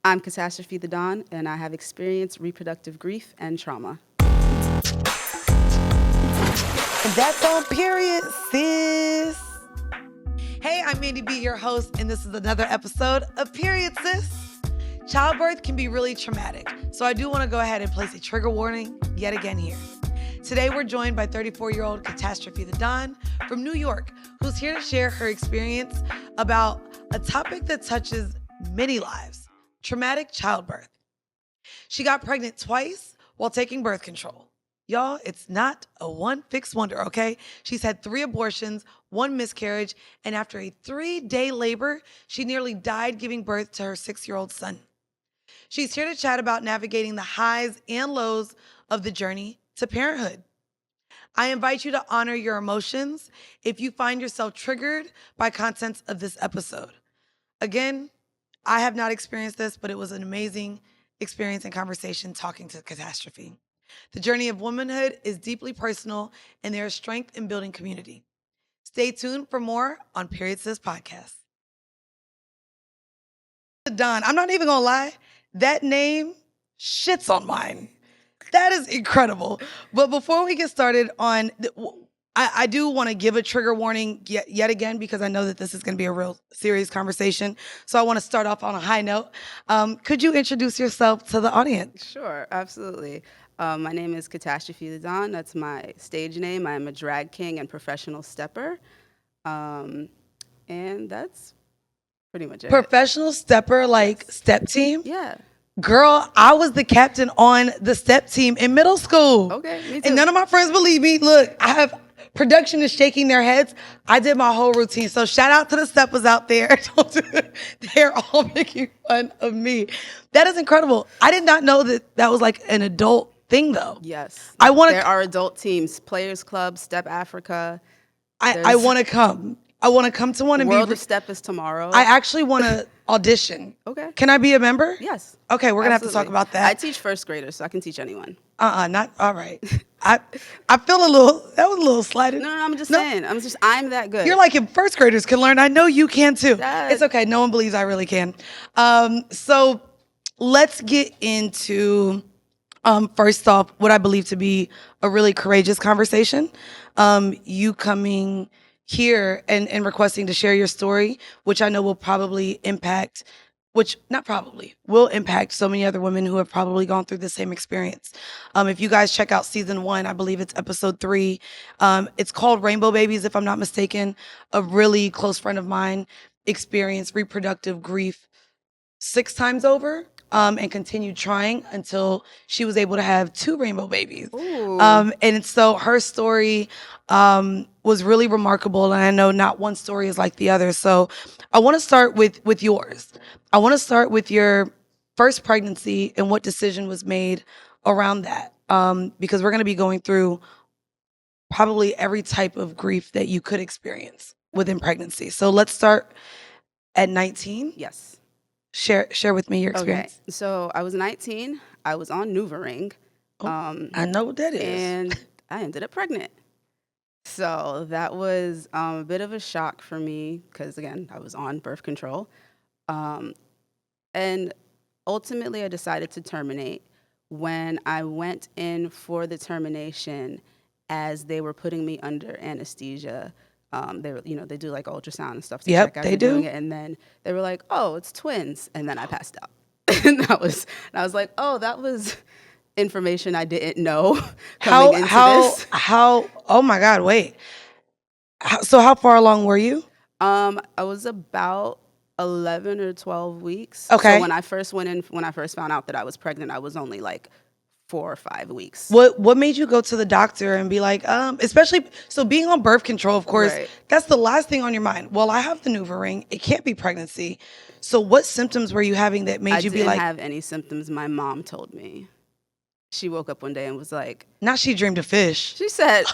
I'm Katastrophe the Dawn, and I have experienced reproductive grief and trauma. And that's on period, sis. Hey, I'm Mandii B, your host, and this is another episode of Period, Sis. Childbirth can be really traumatic, so I do want to go ahead and place a trigger warning yet again here. Today, we're joined by 34-year-old Katastrophe the Dawn from New York, who's here to share her experience about a topic that touches many lives, traumatic childbirth. She got pregnant twice while taking birth control. Y'all, it's not a one-fix wonder, okay? She's had 3 abortions, 1 miscarriage, and after a 3-day labor, she nearly died giving birth to her 6-year-old son. She's here to chat about navigating the highs and lows of the journey to parenthood. I invite you to honor your emotions if you find yourself triggered by contents of this episode. Again, I have not experienced this, but it was an amazing experience and conversation talking to Katastrophe. The journey of womanhood is deeply personal, and there is strength in building community. Stay tuned for more on Period Sis Podcast. Dawn, I'm not even gonna lie, that name shits on mine. That is incredible. But before we get started on, I do want to give a trigger warning yet again, because I know that this is going to be a real serious conversation. So I want to start off on a high note. Could you introduce yourself to the audience? Sure, absolutely. My name is Katastrophe the Dawn. That's my stage name. I'm a drag king and professional stepper. And that's pretty much it. Professional stepper, like Yes. step team? Yeah. Girl, I was the captain on the step team in middle school. Okay, me too. And none of my friends believe me. Look, production is shaking their heads. I did my whole routine. So shout out to the steppers out there. They're all making fun of me. That is incredible. I did not know that was like an adult thing though. Yes. I want to. There are adult teams, Players Club, Step Africa. I want to come. I want to come to one and World of Step is tomorrow. I actually want to audition. Okay. Can I be a member? Yes. Okay, we're gonna have to Absolutely. talk about that. I teach first graders, so I can teach anyone. Not all right. I feel that was a little slighted. No, I'm just saying. I'm that good. You're like, if first graders can learn, I know you can too. That- It's okay. No one believes I really can. So let's get into, first off, what I believe to be a really courageous conversation. You coming here and requesting to share your story, which I know will probably impact, will impact so many other women who have probably gone through the same experience. If you guys check out season 1, I believe it's episode 3. It's called Rainbow Babies, if I'm not mistaken. A really close friend of mine experienced reproductive grief 6 times over, and continued trying until she was able to have 2 rainbow babies. And so her story was really remarkable, and I know not one story is like the other. So I want to start with yours. I want to start with your first pregnancy and what decision was made around that, because we're going to be going through probably every type of grief that you could experience within pregnancy. So let's start at 19. Yes. Share with me your Okay. experience. So I was 19. I was on NuvaRing. I know what that is. And I ended up pregnant. So that was a bit of a shock for me because, again, I was on birth control. And ultimately, I decided to terminate. When I went in for the termination, as they were putting me under anesthesia, they were, they do like ultrasound and stuff to check out they do. doing it, and then they were like, "Oh, it's twins," and then I passed out. and I was like, "Oh, that was information I didn't know coming into this." Oh my God! Wait. So how far along were you? I was about 11 or 12 weeks. Okay. So when I first found out that I was pregnant, I was only like 4 or 5 weeks. What made you go to the doctor and be like, especially, so being on birth control, of course, Right. That's the last thing on your mind. Well, I have the NuvaRing. It can't be pregnancy. So what symptoms were you having that made I you be didn't like, have any symptoms. My mom told me. She woke up one day and was like, now she dreamed of fish. she said,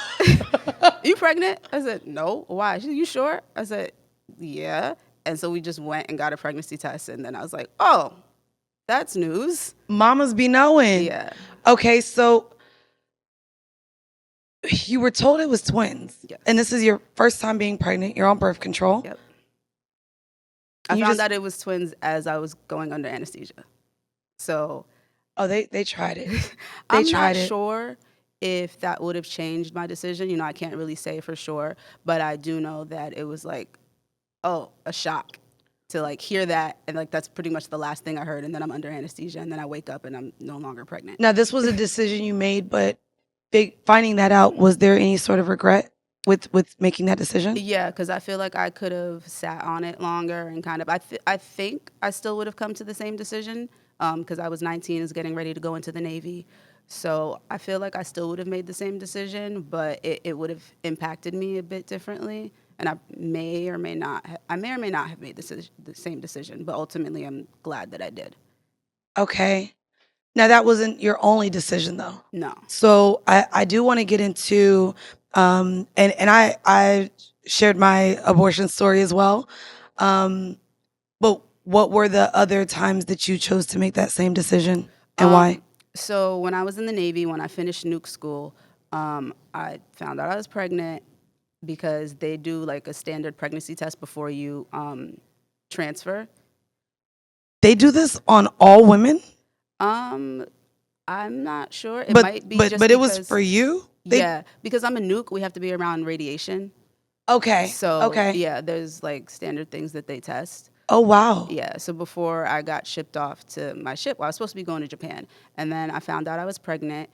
"You pregnant?" I said, "No." "Why?" She said, "You sure?" I said, "Yeah." And so we just went and got a pregnancy test. And then I was like, "Oh, that's news." Mamas be knowing. Yeah. Okay, so you were told it was twins. Yes. And this is your first time being pregnant. You're on birth control. Yep. And I you found just- out it was twins as I was going under anesthesia. So Oh, they tried it. They I'm not tried it. sure if that would have changed my decision. You know, I can't really say for sure, but I do know that it was like, oh, a shock to like hear that, and like that's pretty much the last thing I heard, and then I'm under anesthesia, and then I wake up and I'm no longer pregnant. Now, this was a decision you made, but finding that out, was there any sort of regret with making that decision? Yeah, because I feel like I could have sat on it longer and kind of. I think I still would have come to the same decision because I was 19, is getting ready to go into the Navy. So I feel like I still would have made the same decision, but it would have impacted me a bit differently. And I may or may not have made the same decision, but ultimately I'm glad that I did. Okay. Now, that wasn't your only decision, though. No. So I do want to get into, and I shared my abortion story as well. But what were the other times that you chose to make that same decision, and why? So when I was in the Navy, when I finished nuke school, I found out I was pregnant because they do like a standard pregnancy test before you transfer. They do this on all women? I'm not sure. It But might be but just but it was because, for you? yeah, because I'm a nuke, we have to be around radiation. Okay. So Okay. yeah, there's like standard things that they test. Oh, wow. Yeah, so before I got shipped off to my ship, well, I was supposed to be going to Japan, and then I found out I was pregnant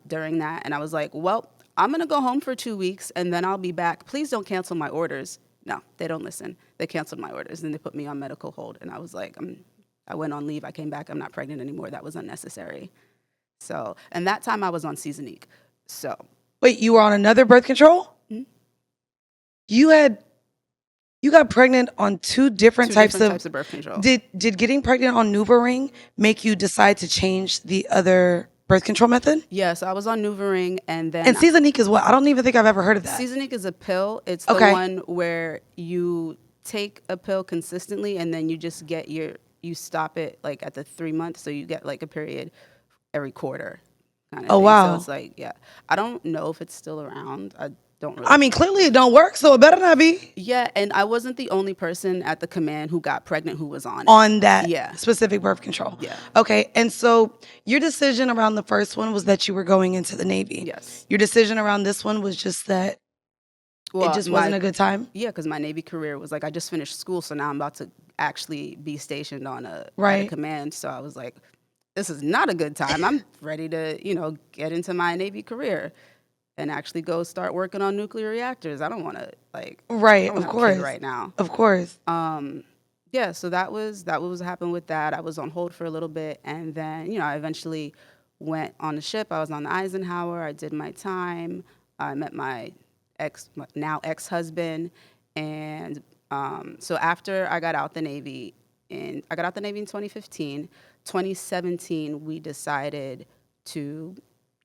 during that, and I was like, well, I'm gonna go home for 2 weeks, and then I'll be back. Please don't cancel my orders. No, they don't listen. They canceled my orders, and they put me on medical hold, and I was like, I went on leave. I came back. I'm not pregnant anymore. That was unnecessary. So, and that time I was on Seasonique. So, Wait, you were on another birth control? Mhm. You got pregnant on two different types of birth control. Did getting pregnant on NuvaRing make you decide to change the other birth control method? Yeah, so I was on NuvaRing, and then And Seasonique is what? I don't even think I've ever heard of that. Seasonique is a pill. It's the Okay. one where you take a pill consistently, and then you just get you stop it like at the 3 months, so you get like a period every quarter kind of Oh, thing. wow. So it's like, yeah, I don't know if it's still around. I don't really. I mean, clearly it don't work, so it better not be Yeah, and I wasn't the only person at the command who got pregnant who was on it. on that Yeah. specific birth control. Yeah. Okay, and so your decision around the first one was that you were going into the Navy. Yes. Your decision around this one was just that Well, it just wasn't a good time? Yeah, because my Navy career was like, I just finished school, so now I'm about to actually be stationed on at a Right. command. So I was like, this is not a good time. I'm ready to, get into my Navy career and actually go start working on nuclear reactors. I don't want to Right, I don't of have a course. kid right now. Of course. Yeah, so that was what happened with that. I was on hold for a little bit, and then I eventually went on the ship. I was on the Eisenhower. I did my time. I met my now ex-husband, and so after I got out the Navy, in 2015. 2017, we decided to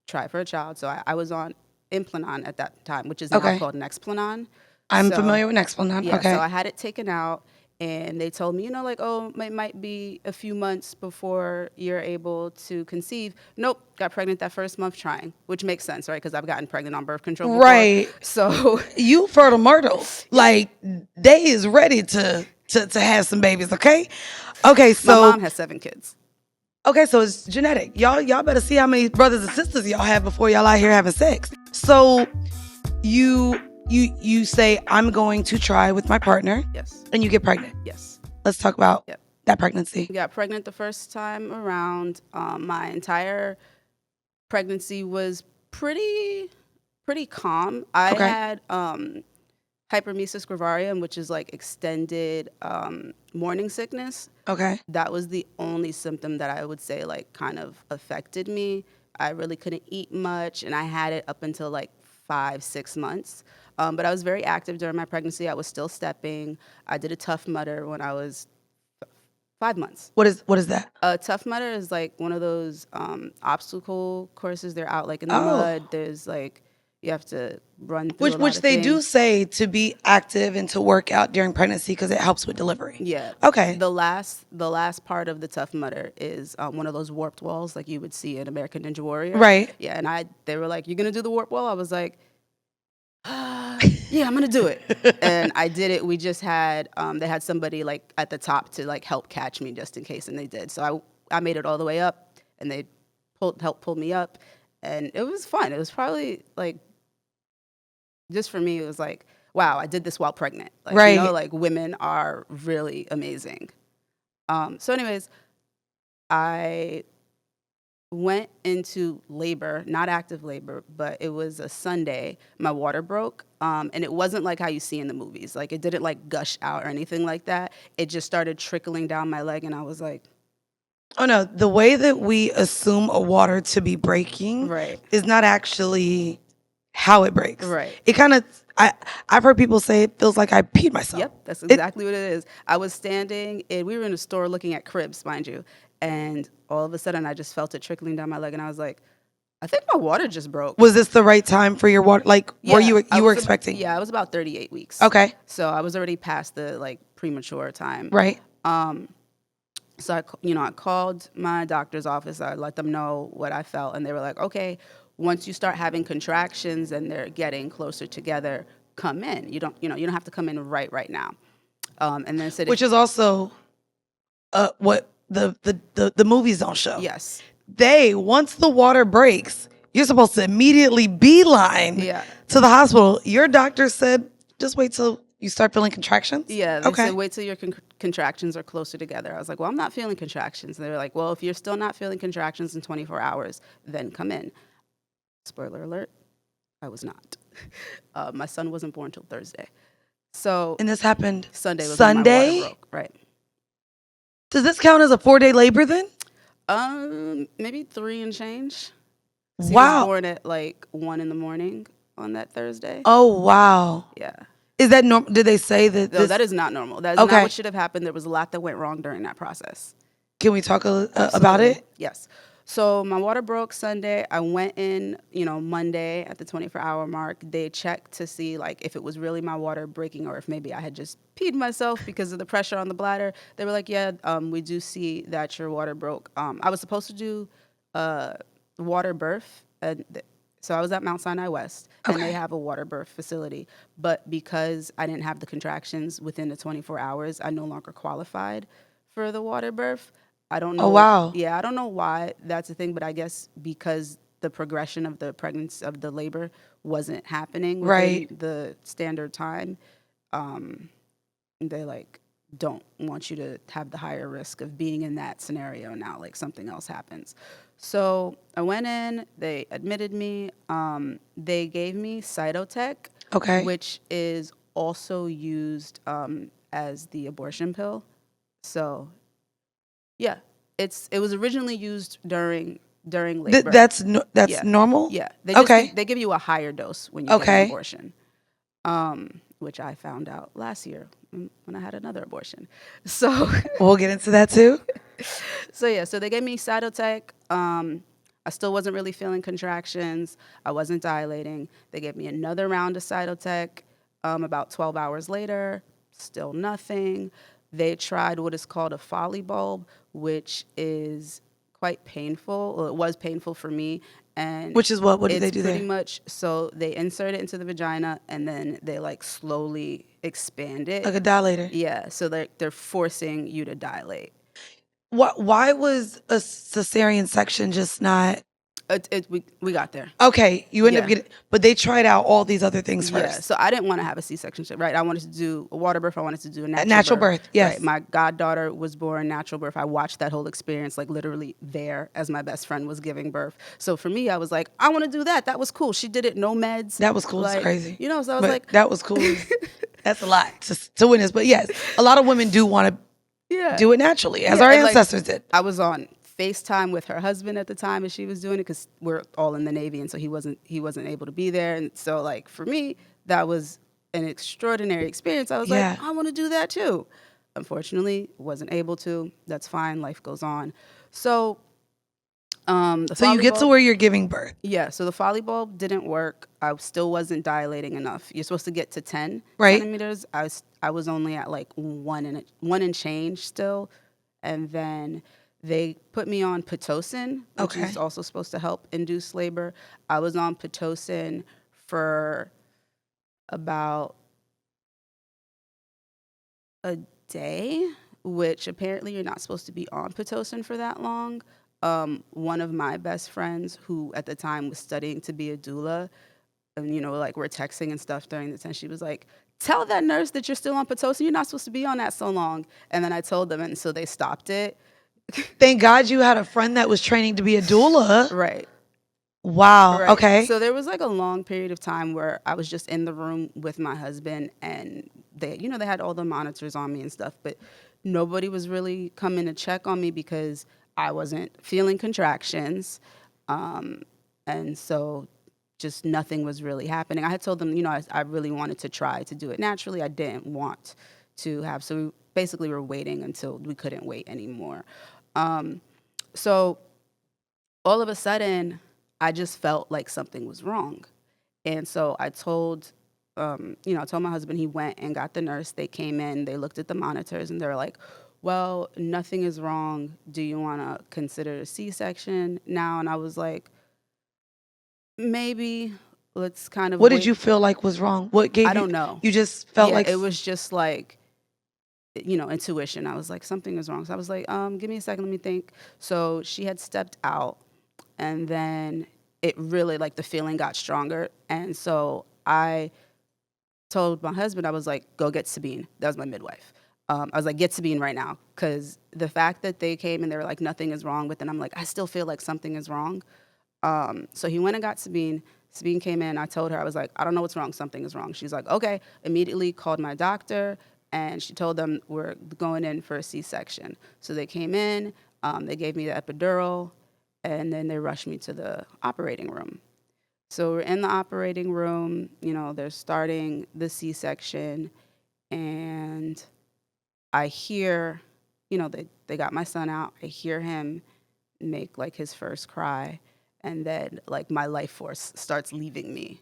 try for a child. So I was on Implanon at that time, which is now Okay. called Nexplanon. I'm So- familiar with Nexplanon. Yeah, Okay. so I had it taken out, and they told me, it might be a few months before you're able to conceive. Nope, got pregnant that first month trying, which makes sense, right? Because I've gotten pregnant on birth control before. Right. So You fertile myrtle. Like, they is ready to have some babies, okay? Okay, my so mom has 7 kids. okay, so it's genetic. Y'all better see how many brothers and sisters y'all have before y'all out here having sex. So you say, I'm going to try with my partner, Yes, and you get pregnant. yes. Let's talk about Yep. that pregnancy. Got pregnant the first time around. My entire pregnancy was pretty calm. I Okay. had hypermesis gravidarum, which is like extended morning sickness. Okay. That was the only symptom that I would say like kind of affected me. I really couldn't eat much, and I had it up until like 5-6 months. But I was very active during my pregnancy. I was still stepping. I did a Tough Mudder when I was 5 months. What is that? Tough Mudder is like one of those obstacle courses. They're out like in the Oh. mud. There's like you have to run through a lot Which of they do things. say to be active and to work out during pregnancy because it helps with delivery. Yeah. Okay. The last part of the Tough Mudder is one of those warped walls like you would see in American Ninja Warrior. Right. Yeah, and they were like, "You're gonna do the warp wall?" I was like, "Yeah, I'm gonna do it." And I did it. We just had they had somebody like at the top to like help catch me just in case, and they did. So I made it all the way up, and they helped pull me up, and it was fun. It was probably like, just for me, it was like, wow, I did this while pregnant. Like, Right. you know, like women are really amazing. So anyways, I went into labor, not active labor, but it was a Sunday. My water broke, and it wasn't like how you see in the movies. Like, it didn't like gush out or anything like that. It just started trickling down my leg, and I was like, oh no, the way that we assume a water to be breaking right, is not actually how it breaks. right. It kind of, I've heard people say it feels like I peed myself. Yep, that's exactly what it is. I was standing, and we were in a store looking at cribs, mind you, and all of a sudden I just felt it trickling down my leg, and I was like, I think my water just broke. Was this the right time for your water? Like, Yeah, you were expecting? Yeah, I was about 38 weeks. Okay. So I was already past the like premature time. Right. So I called my doctor's office. I let them know what I felt, and they were like, okay, once you start having contractions and they're getting closer together, come in. You don't have to come in right now. And then said, which is also what the movies don't show. yes. Once the water breaks, you're supposed to immediately beeline to the hospital. Your doctor said, just wait till you start feeling contractions? Yeah, they said, wait till your contractions are closer together. I was like, well, I'm not feeling contractions. And they were like, well, if you're still not feeling contractions in 24 hours, then come in. Spoiler alert, I was not. My son wasn't born till Thursday. So, and this happened Sunday was Sunday? when my water broke, right. Does this count as a 4-day labor then? Maybe 3 and change. So Wow. He was born at like 1 in the morning on that Thursday. Oh, wow. Yeah. Is that normal? Did they say that? No, that is not normal. That is not what should have happened. There was a lot that went wrong during that process. Can we talk about it? Yes. So my water broke Sunday. I went in, Monday at the 24-hour mark. They checked to see like if it was really my water breaking or if maybe I had just peed myself because of the pressure on the bladder. They were like, yeah, we do see that your water broke. I was supposed to do water birth. So I was at Mount Sinai West, and they have a water birth facility. But because I didn't have the contractions within the 24 hours, I no longer qualified for the water birth. I don't know. Oh, wow. Yeah, I don't know why that's a thing, but I guess because the progression of the pregnancy, of the labor wasn't happening within the standard time, they like don't want you to have the higher risk of being in that scenario now, like something else happens. So I went in, they admitted me, they gave me Cytotec, which is also used as the abortion pill. So yeah, it was originally used during labor. That's normal? Yeah, they give you a higher dose when you get an abortion, which I found out last year when I had another abortion. So we'll get into that too. So they gave me Cytotec. I still wasn't really feeling contractions. I wasn't dilating. They gave me another round of Cytotec about 12 hours later. Still nothing. They tried what is called a Foley bulb, which is quite painful. Well, it was painful for me. And which is what did they do there? Pretty much, so they insert it into the vagina and then they like slowly expand it. Like a dilator? Yeah, so they're forcing you to dilate. Why was a cesarean section just not? We got there. Okay, you ended up getting, but they tried out all these other things first. Yeah, so I didn't want to have a C-section, right? I wanted to do a water birth. I wanted to do a natural birth. Yes. Right? My goddaughter was born natural birth. I watched that whole experience, like literally there as my best friend was giving birth. So for me, I was like, I want to do that. That was cool. She did it, no meds. That was cool. Like, it's crazy. So I was like, that was cool. That's a lot to witness. But yes, a lot of women do want to do it naturally, as our ancestors did. I was on FaceTime with her husband at the time as she was doing it because we're all in the Navy, and so he wasn't able to be there. And so like for me, that was an extraordinary experience. I was like, I want to do that too. Unfortunately, wasn't able to. That's fine. Life goes on. So so you get to where you're giving birth. Yeah, so the Foley bulb didn't work. I still wasn't dilating enough. You're supposed to get to 10 centimeters. I was only at like 1 and change still. And then they put me on Pitocin, which is also supposed to help induce labor. I was on Pitocin for about a day. which apparently you're not supposed to be on Pitocin for that long. One of my best friends, who at the time was studying to be a doula, and like we're texting and stuff during the time, she was like, "Tell that nurse that you're still on Pitocin. You're not supposed to be on that so long." And then I told them, and so they stopped it. Thank God you had a friend that was training to be a doula. Right. Wow. Right. Okay. So there was like a long period of time where I was just in the room with my husband, and they had all the monitors on me and stuff, but nobody was really coming to check on me because I wasn't feeling contractions. And so just nothing was really happening. I had told them, I really wanted to try to do it naturally. I didn't want to have, so we basically were waiting until we couldn't wait anymore. So all of a sudden, I just felt like something was wrong. And so I told my husband. He went and got the nurse. They came in, they looked at the monitors, and they were like, "Well, nothing is wrong. Do you want to consider a C-section now?" And I was like, "Maybe. Let's kind of What wait." did you feel like was wrong? What gave I you? don't know. You just felt Yeah, like it was just like, intuition. I was like, something is wrong. So I was like, give me a second, let me think. So she had stepped out, and then it really, like, the feeling got stronger. And so I told my husband, I was like, go get Sabine. That was my midwife. I was like, get Sabine right now. Because the fact that they came and they were like, nothing is wrong, but then I'm like, I still feel like something is wrong. So he went and got Sabine. Sabine came in. I told her, I was like, I don't know what's wrong. Something is wrong. She's like, okay. Immediately called my doctor, and she told them we're going in for a C-section. So they came in. They gave me the epidural, and then they rushed me to the operating room. So we're in the operating room. They're starting the C-section, and I hear, they got my son out. I hear him make like his first cry, and then like my life force starts leaving me,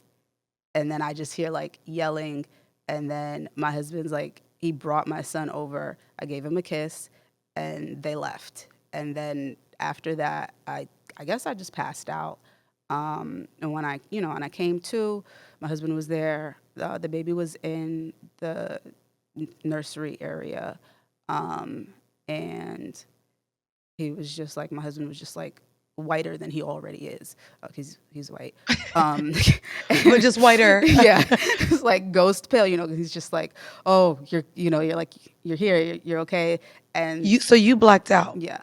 and then I just hear like yelling, and then my husband's like, he brought my son over. I gave him a kiss, and they left. And then after that, I guess I just passed out. And when I came to, my husband was there. The baby was in the nursery area, and he was just like, my husband was just like whiter than he already is. He's white, but just whiter. Yeah, it's like ghost pale. He's just like, oh, you're like, you're here, you're okay, and So you blacked out. yeah.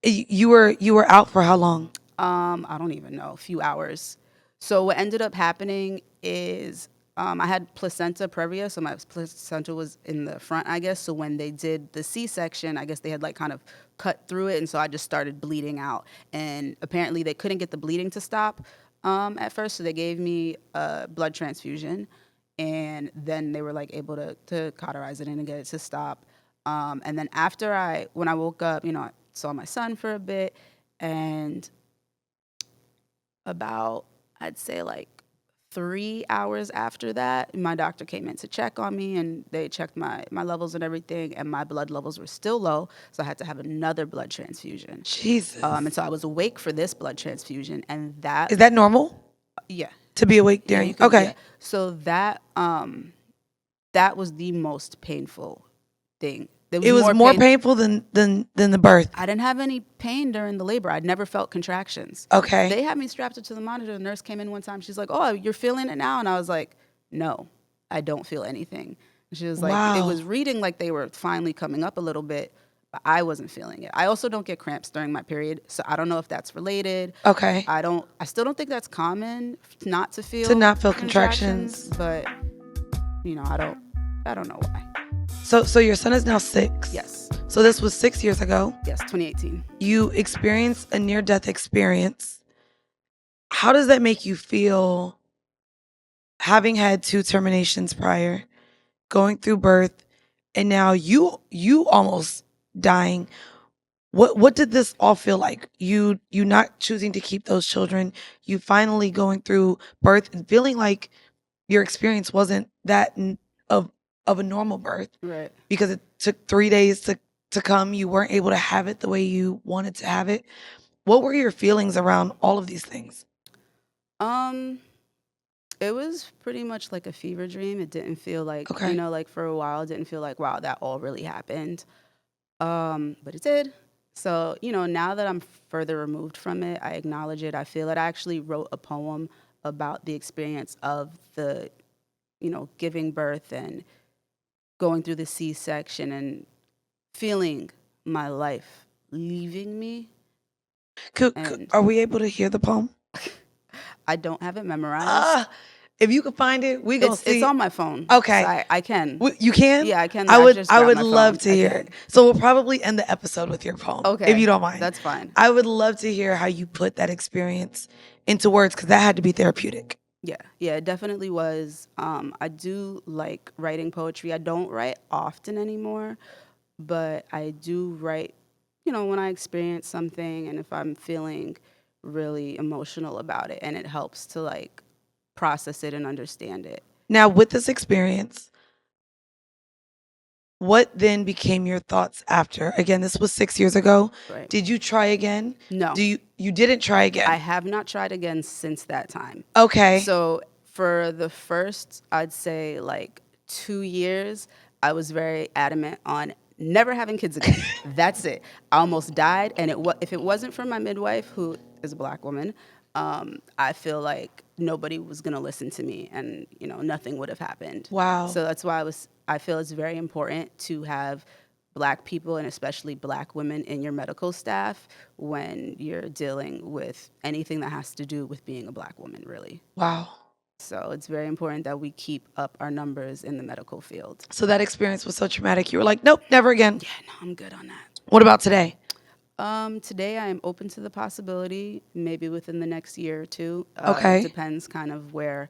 You were out for how long? I don't even know, a few hours. So what ended up happening is I had placenta previa, so my placenta was in the front, I guess. So when they did the C-section, I guess they had like kind of cut through it, and so I just started bleeding out. And apparently they couldn't get the bleeding to stop at first, so they gave me a blood transfusion, and then they were like able to cauterize it in and get it to stop. And then when I woke up, I saw my son for a bit, and about, I'd say like 3 hours after that, my doctor came in to check on me, and they checked my levels and everything, and my blood levels were still low, so I had to have another blood transfusion. Jesus. And so I was awake for this blood transfusion, and that Is that normal? Yeah. To be awake Yeah, during? you could, Okay. yeah. So that was the most painful thing. It was more painful than the birth. I didn't have any pain during the labor. I'd never felt contractions. Okay. They had me strapped up to the monitor. The nurse came in one time. She's like, "Oh, you're feeling it now?" And I was like, "No, I don't feel anything." And she was like, Wow. It was reading like they were finally coming up a little bit, but I wasn't feeling it. I also don't get cramps during my period, so I don't know if that's related. Okay. I still don't think that's common not to feel contractions. But I don't know why. So your son is now 6. Yes. So this was 6 years ago. Yes, 2018. You experienced a near-death experience. How does that make you feel, having had 2 terminations prior, going through birth, and now you almost dying? What did this all feel like? You not choosing to keep those children, you finally going through birth and feeling like your experience wasn't that of a normal birth. Right. Because it took 3 days to come. You weren't able to have it the way you wanted to have it. What were your feelings around all of these things? It was pretty much like a fever dream. It didn't feel like, Okay. like for a while, it didn't feel like, wow, that all really happened. But it did. So, now that I'm further removed from it, I acknowledge it. I feel it. I actually wrote a poem about the experience of the, giving birth and going through the C-section and feeling my life leaving me. And Are we able to hear the poem? I don't have it memorized. If you can find it, we gonna see. It's on my phone. Okay. So I can. You can? Yeah, I can. I would just grabbed my love phone. to hear it. So we'll probably end the episode with your poem. Okay. If you don't mind. That's fine. I would love to hear how you put that experience into words, because that had to be therapeutic. Yeah, it definitely was. I do like writing poetry. I don't write often anymore, but I do write, when I experience something and if I'm feeling really emotional about it, and it helps to like process it and understand it. Now, with this experience, what then became your thoughts after? Again, this was 6 years ago. Right. Did you try again? No. You didn't try again? I have not tried again since that time. Okay. So for the first, I'd say like 2 years, I was very adamant on never having kids again. That's it. I almost died, and if it wasn't for my midwife, who is a Black woman, I feel like nobody was gonna listen to me, and nothing would have happened. Wow. So that's why I feel it's very important to have Black people, and especially Black women, in your medical staff when you're dealing with anything that has to do with being a Black woman, really. Wow. So it's very important that we keep up our numbers in the medical field. So that experience was so traumatic. You were like, nope, never again. Yeah, no, I'm good on that. What about today? Today I am open to the possibility, maybe within the next year or two. Okay. It depends kind of where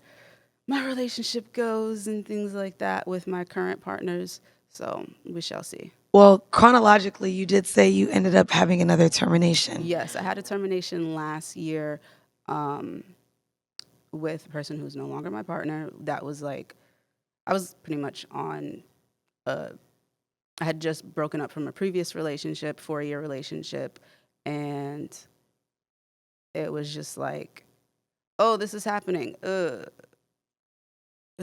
my relationship goes and things like that with my current partners. So we shall see. Well, chronologically, you did say you ended up having another termination. Yes, I had a termination last year with a person who's no longer my partner. That was like, I was pretty much on I had just broken up from a previous relationship, 4-year relationship, and it was just like, oh, this is happening. This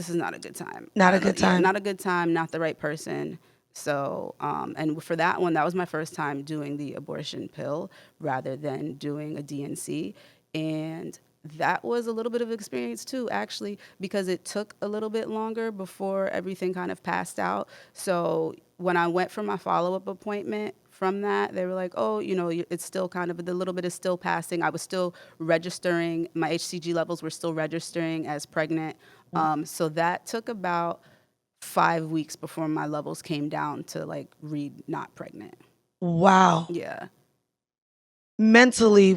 is not a good time. Not a good time. Yeah, not a good time, not the right person. So, and for that one, that was my first time doing the abortion pill rather than doing a DNC. And that was a little bit of experience too, actually, because it took a little bit longer before everything kind of passed out. So when I went for my follow-up appointment from that, they were like, oh, it's still kind of, the little bit is still passing. I was still registering, my HCG levels were still registering as pregnant. So that took about 5 weeks before my levels came down to like read not pregnant. Wow. Yeah. Mentally,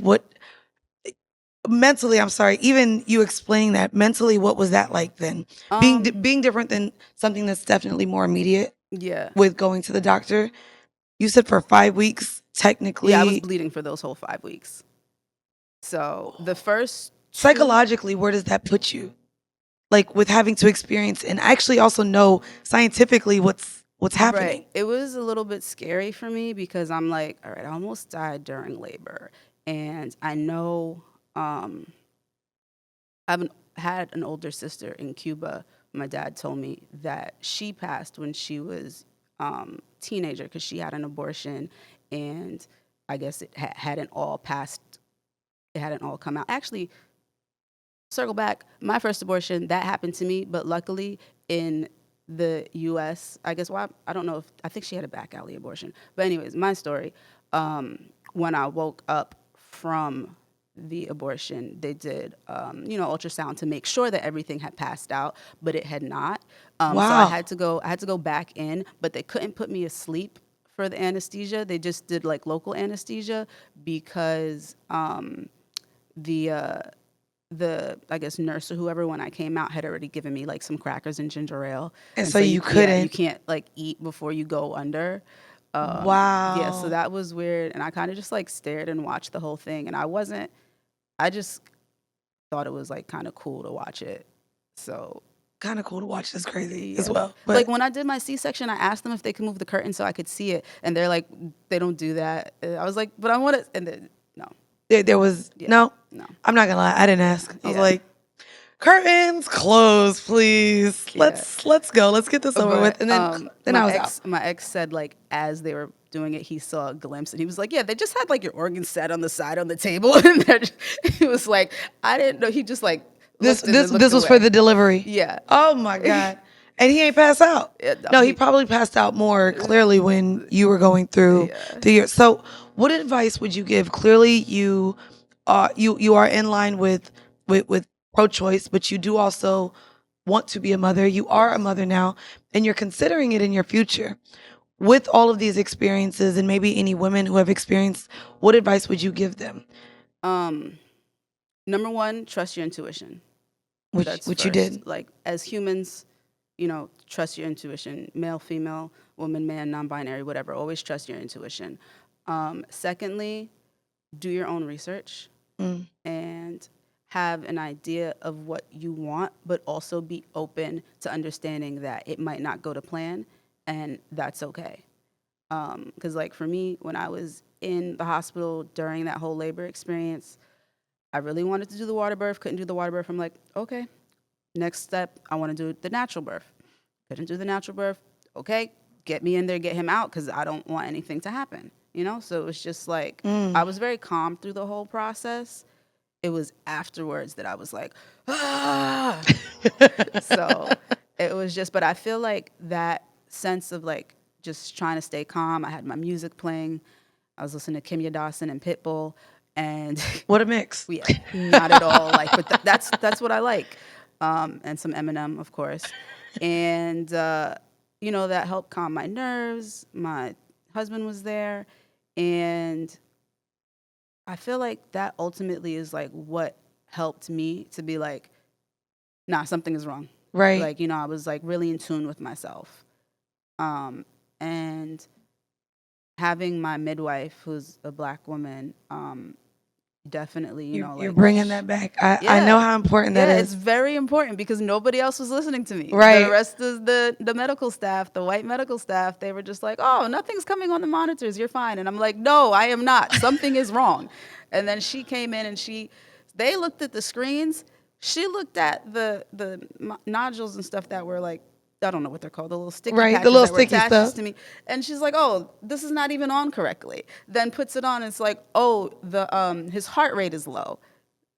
I'm sorry, even you explaining that, mentally, what was that like then? Being different than something that's definitely more immediate. Yeah. With going to the doctor. You said for 5 weeks, technically. Yeah, I was bleeding for those whole 5 weeks. So the first psychologically, where does that put you? Like with having to experience and actually also know scientifically what's happening. Right. It was a little bit scary for me because I'm like, all right, I almost died during labor. And I know I had an older sister in Cuba. My dad told me that she passed when she was teenager because she had an abortion, and I guess it hadn't all passed. It hadn't all come out. Actually, circle back, my first abortion, that happened to me, but luckily in the U.S., I guess, I don't know I think she had a back alley abortion. But anyways, my story, when I woke up from the abortion, they did, ultrasound to make sure that everything had passed out, but it had not. Wow. So I had to go back in, but they couldn't put me asleep for the anesthesia. They just did like local anesthesia because the I guess nurse or whoever, when I came out, had already given me like some crackers and ginger ale. And so you couldn't. You can't like eat before you go under. Wow. Yeah, so that was weird. And I kind of just like stared and watched the whole thing. And I just thought it was like kind of cool to watch it. So kind of cool to watch this crazy yeah. as well. But like when I did my C-section, I asked them if they could move the curtain so I could see it. And they're like, they don't do that. And I was like, but I want it. And then, no. There was, no. I'm not going to lie. I didn't ask. I was like, curtains closed, please. Let's go. Let's get this over with. And then I was out. My ex said, like, as they were doing it, he saw a glimpse and he was like, yeah, they just had like your organs set on the side on the table. And he was like, I didn't know. He just like This looked and then this looked was for away. the delivery. Yeah. Oh my God. And he ain't passed out. Yeah, No, he probably passed out more clearly when you were going through Yeah. the year. So what advice would you give? Clearly you are in line with pro-choice, but you do also want to be a mother. You are a mother now, and you're considering it in your future. With all of these experiences and maybe any women who have experienced, what advice would you give them? Number one, trust your intuition. Which That's you first. did. Like as humans, trust your intuition. Male, female, woman, man, non-binary, whatever. Always trust your intuition. Secondly, do your own research and have an idea of what you want, but also be open to understanding that it might not go to plan, and that's okay. Because like for me, when I was in the hospital during that whole labor experience, I really wanted to do the water birth, couldn't do the water birth. I'm like, okay, next step, I want to do the natural birth. Couldn't do the natural birth. Okay, get me in there, get him out, because I don't want anything to happen. So it was just like, I was very calm through the whole process. It was afterwards that I was like, ah. So it was just, but I feel like that sense of like just trying to stay calm. I had my music playing. I was listening to Kimya Dawson and Pitbull. And what a mix. Yeah, not at all. Like, but that's what I like. And some Eminem, of course. And, that helped calm my nerves. My husband was there. And I feel like that ultimately is like what helped me to be like, nah, something is wrong. Right. Like, I was like really in tune with myself. And having my midwife, who's a Black woman, definitely, you're bringing that back. I know how important that is. It's very important because nobody else was listening to me. Right. The rest of the medical staff, the white medical staff, they were just like, oh, nothing's coming on the monitors. You're fine. And I'm like, no, I am not. Something is wrong. And then she came in and they looked at the screens. She looked at the nodules and stuff that were like, I don't know what they're called, the little sticky patches the little that were sticky attached stuff to me. And she's like, oh, this is not even on correctly. Then puts it on and it's like, oh, his heart rate is low.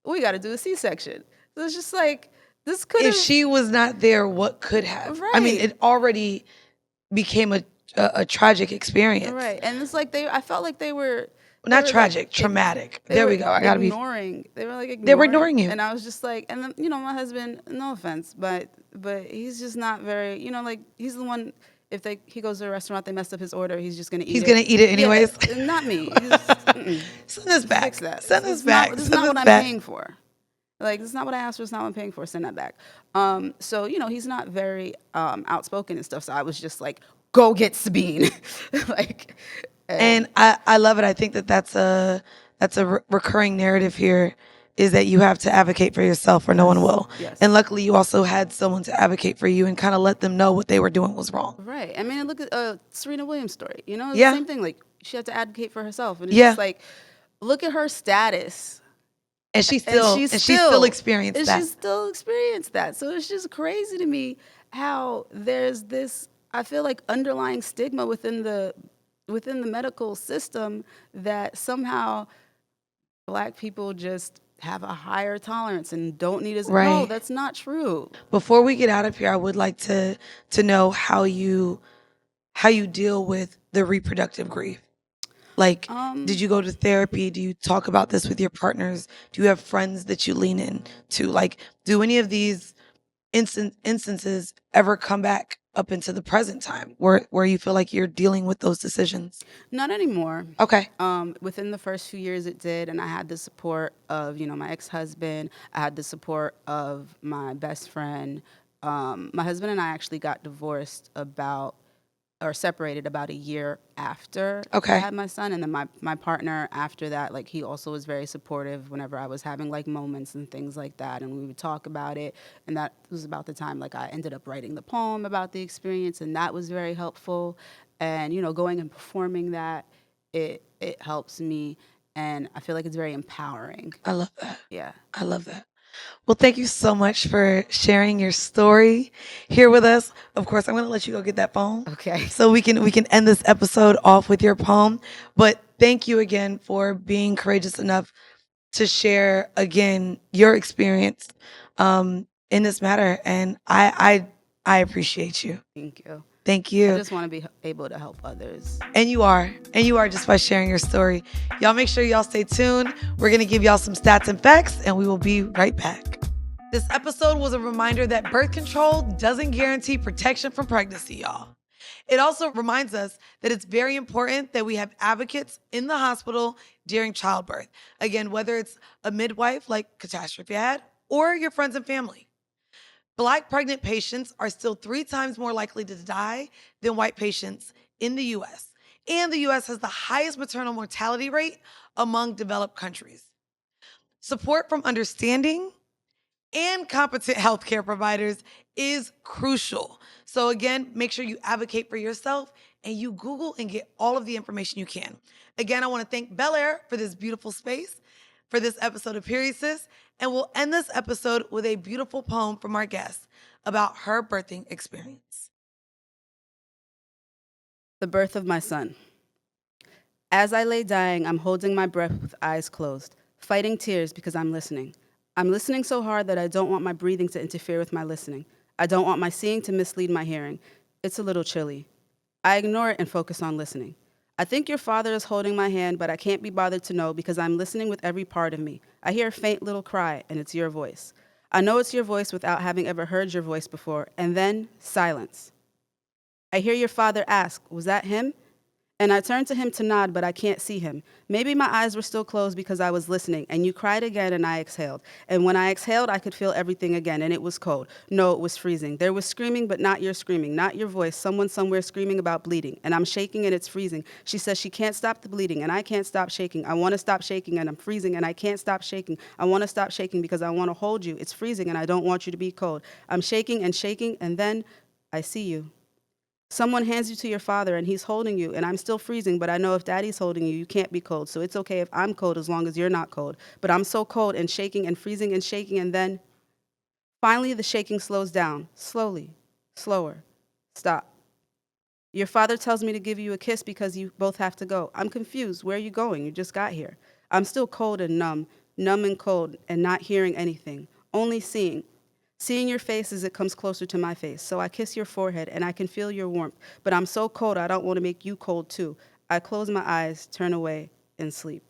We got to do a C-section. So it's just like, this could have... If she was not there, what could have? Right. I mean, it already became a tragic experience. Right. And it's like I felt like they were... Not tragic, traumatic. There we go. I gotta ignoring. They were like ignoring. They were ignoring you. And I was just like, and then, my husband, no offense, but he's just not very, like he's the one, if he goes to a restaurant, they messed up his order, he's just going to eat it. He's going to eat it anyways? Yeah, not me. Send this back. Fix that. Send this back. This is not what I'm paying for. Like, this is not what I asked for. It's not what I'm paying for. Send that back. So, he's not very outspoken and stuff. So I was just like, go get Sabine. And I love it. I think that's a recurring narrative here, is that you have to advocate for yourself or no one will. Yes. And luckily you also had someone to advocate for you and kind of let them know what they were doing was wrong. Right. I mean, look at Serena Williams' story. It's the same thing. Like, she had to advocate for herself. And it's just like, look at her status. And she still experienced that. She still experienced that. So it's just crazy to me how there's this, I feel like, underlying stigma within the medical system that somehow Black people just have a higher tolerance and don't need as... Right. No, that's not true. Before we get out of here, I would like to know how you deal with the reproductive grief. Like, did you go to therapy? Do you talk about this with your partners? Do you have friends that you lean in to? Like, do any of these instances ever come back up into the present time where you feel like you're dealing with those decisions? Not anymore. Okay. Within the first few years it did, and I had the support of, my ex-husband. I had the support of my best friend. My husband and I actually got divorced separated about a year after I had my son. And then my partner after that, like, he also was very supportive whenever I was having like moments and things like that. And we would talk about it. And that was about the time like I ended up writing the poem about the experience. And that was very helpful. And, going and performing that, it helps me. And I feel like it's very empowering. I love that. Yeah. I love that. Well, thank you so much for sharing your story here with us. Of course, I'm going to let you go get that phone. Okay. So we can end this episode off with your poem. But thank you again for being courageous enough to share again your experience in this matter. And I appreciate you. Thank you. Thank I you. just want to be able to help others. And you are. And you are just by sharing your story. Y'all make sure y'all stay tuned. We're going to give y'all some stats and facts, and we will be right back. This episode was a reminder that birth control doesn't guarantee protection from pregnancy, y'all. It also reminds us that it's very important that we have advocates in the hospital during childbirth. Again, whether it's a midwife like Katastrophe had or your friends and family. Black pregnant patients are still 3 times more likely to die than white patients in the US. And the US has the highest maternal mortality rate among developed countries. Support from understanding and competent healthcare providers is crucial. So again, make sure you advocate for yourself and you Google and get all of the information you can. Again, I want to thank Bel Air for this beautiful space for this episode of Period Sis. And we'll end this episode with a beautiful poem from our guest about her birthing experience. The birth of my son. As I lay dying, I'm holding my breath with eyes closed, fighting tears because I'm listening. I'm listening so hard that I don't want my breathing to interfere with my listening. I don't want my seeing to mislead my hearing. It's a little chilly. I ignore it and focus on listening. I think your father is holding my hand, but I can't be bothered to know because I'm listening with every part of me. I hear a faint little cry, and it's your voice. I know it's your voice without having ever heard your voice before, and then silence. I hear your father ask, "Was that him?" And I turn to him to nod, but I can't see him. Maybe my eyes were still closed because I was listening, and you cried again, and I exhaled. And when I exhaled, I could feel everything again, and it was cold. No, it was freezing. There was screaming, but not your screaming, not your voice. Someone somewhere screaming about bleeding, and I'm shaking, and it's freezing. She says she can't stop the bleeding, and I can't stop shaking. I want to stop shaking, and I'm freezing, and I can't stop shaking. I want to stop shaking because I want to hold you. It's freezing, and I don't want you to be cold. I'm shaking, and then I see you. Someone hands you to your father, and he's holding you, and I'm still freezing, but I know if daddy's holding you, you can't be cold, so it's okay if I'm cold as long as you're not cold. But I'm so cold and shaking and freezing and shaking, and then finally the shaking slows down, slowly, slower, stop. Your father tells me to give you a kiss because you both have to go. I'm confused. Where are you going? You just got here. I'm still cold and numb and cold, and not hearing anything, only seeing your face as it comes closer to my face. So I kiss your forehead, and I can feel your warmth, but I'm so cold I don't want to make you cold too. I close my eyes, turn away, and sleep.